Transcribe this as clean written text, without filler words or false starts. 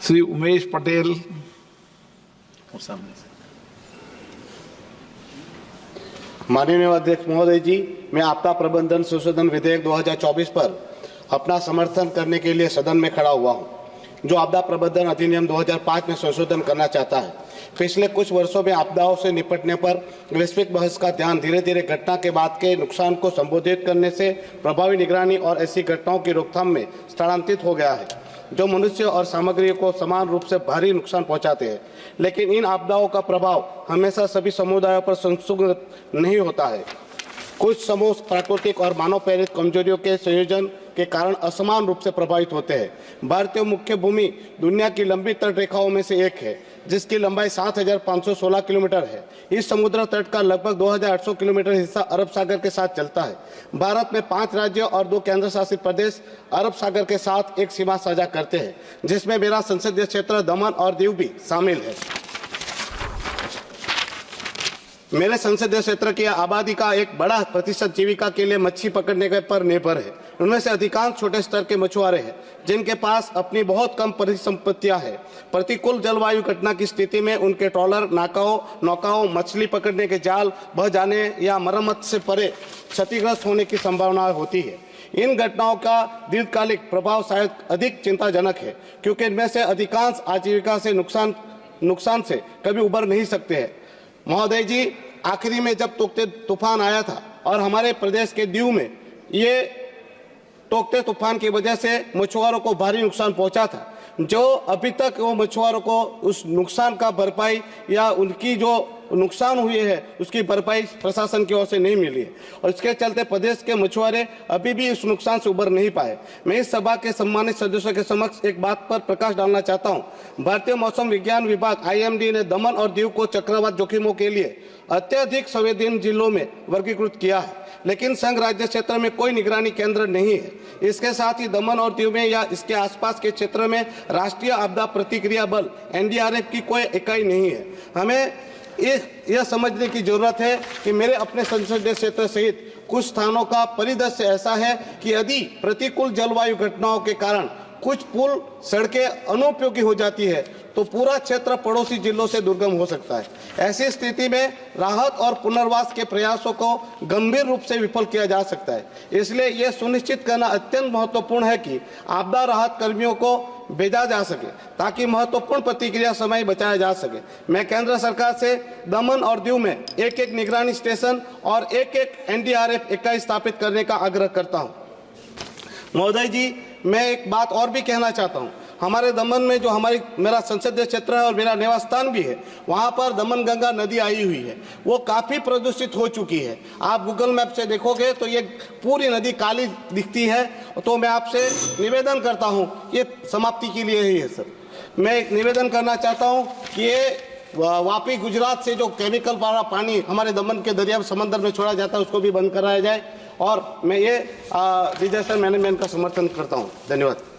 श्री उमेश पटेल। और सामने से माननीय अध्यक्ष महोदय जी, मैं आपदा प्रबंधन संशोधन विधेयक 2024 पर अपना समर्थन करने के लिए सदन में खड़ा हुआ हूं, जो आपदा प्रबंधन अधिनियम 2005 में संशोधन करना चाहता है। पिछले कुछ वर्षों में आपदाओं से निपटने पर वैश्विक बहस का ध्यान धीरे धीरे घटना के बाद के नुकसान को संबोधित करने से प्रभावी निगरानी और ऐसी घटनाओं की रोकथाम में स्थानांतरित हो गया है, जो मनुष्य और सामग्री को समान रूप से भारी नुकसान पहुंचाते हैं। लेकिन इन आपदाओं का प्रभाव हमेशा सभी समुदायों पर संतुलित नहीं होता है। कुछ समूह प्राकृतिक और मानव प्रेरित कमजोरियों के संयोजन के कारण असमान रूप से प्रभावित होते हैं। भारतीय मुख्य भूमि दुनिया की लंबी तट रेखाओं में से एक है, जिसकी लंबाई 7,516 किलोमीटर है। इस समुद्र तट का लगभग 2,800 किलोमीटर हिस्सा अरब सागर के साथ चलता है। भारत में 5 राज्य और 2 केंद्र शासित प्रदेश अरब सागर के साथ एक सीमा साझा करते हैं, जिसमें मेरा संसदीय क्षेत्र दमन और दीव भी शामिल है। मेरे संसदीय क्षेत्र की आबादी का एक बड़ा प्रतिशत जीविका के लिए मच्छी पकड़ने के पर निर्भर है। उनमें से अधिकांश छोटे स्तर के मछुआरे हैं, जिनके पास अपनी बहुत कम परिसंपत्तियां हैं। प्रतिकूल जलवायु घटना की स्थिति में उनके ट्रॉलर, नौकाओं, मछली पकड़ने के जाल बह जाने या मरम्मत से परे क्षतिग्रस्त होने की संभावना होती है। इन घटनाओं का दीर्घकालिक प्रभाव शायद अधिक चिंताजनक है, क्योंकि इनमें से अधिकांश आजीविका से नुकसान से कभी उबर नहीं सकते हैं। महोदय जी, आखिरी में जब तोकते तूफान आया था और हमारे प्रदेश के दीव में ये तोकते तूफान की वजह से मछुआरों को भारी नुकसान पहुंचा था, जो अभी तक वो मछुआरों को उस नुकसान का भरपाई या उनकी जो नुकसान हुई है उसकी भरपाई प्रशासन की ओर से नहीं मिली है, और इसके चलते प्रदेश के मछुआरे अभी भी इस नुकसान से उबर नहीं पाए। मैं इस सभा के सम्मानित सदस्यों के समक्ष एक बात पर प्रकाश डालना चाहता हूं। भारतीय मौसम विज्ञान विभाग IMD ने दमन और दीव को चक्रवात जोखिमों के लिए अत्यधिक संवेदनशील जिलों में वर्गीकृत किया है, लेकिन संघ राज्य क्षेत्र में कोई निगरानी केंद्र नहीं है। इसके साथ ही दमन और दीव में या इसके आसपास के क्षेत्र में राष्ट्रीय आपदा प्रतिक्रिया बल NDRF की कोई इकाई नहीं है। हमें यह समझने की जरूरत है कि मेरे अपने संसदीय क्षेत्र सहित कुछ स्थानों का परिदृश्य ऐसा है कि यदि प्रतिकूल जलवायु घटनाओं के कारण कुछ पुल, सड़कें अनुपयोगी हो जाती है, तो पूरा क्षेत्र पड़ोसी जिलों से दुर्गम हो सकता है। ऐसी स्थिति में राहत और पुनर्वास के प्रयासों को गंभीर रूप से विफल किया जा सकता है। इसलिए यह सुनिश्चित करना अत्यंत महत्वपूर्ण है कि आपदा राहत कर्मियों को भेजा जा सके, ताकि महत्वपूर्ण प्रतिक्रिया समय बचाया जा सके। मैं केंद्र सरकार से दमन और दीव में एक निगरानी स्टेशन और एक NDRF इकाई स्थापित करने का आग्रह करता हूँ। महोदय जी, मैं एक बात और भी कहना चाहता हूँ। हमारे दमन में जो मेरा संसदीय क्षेत्र है और मेरा निवास स्थान भी है, वहाँ पर दमन गंगा नदी आई हुई है। वो काफ़ी प्रदूषित हो चुकी है। आप गूगल मैप से देखोगे तो ये पूरी नदी काली दिखती है। तो मैं आपसे निवेदन करता हूँ, ये समाप्ति के लिए ही है सर। मैं एक निवेदन करना चाहता हूँ कि ये वापी गुजरात से जो केमिकल वाला पानी हमारे दमन के दरिया समंदर में छोड़ा जाता है, उसको भी बंद कराया जाए। और मैं ये डिजास्टर मैनेजमेंट का समर्थन करता हूँ। धन्यवाद।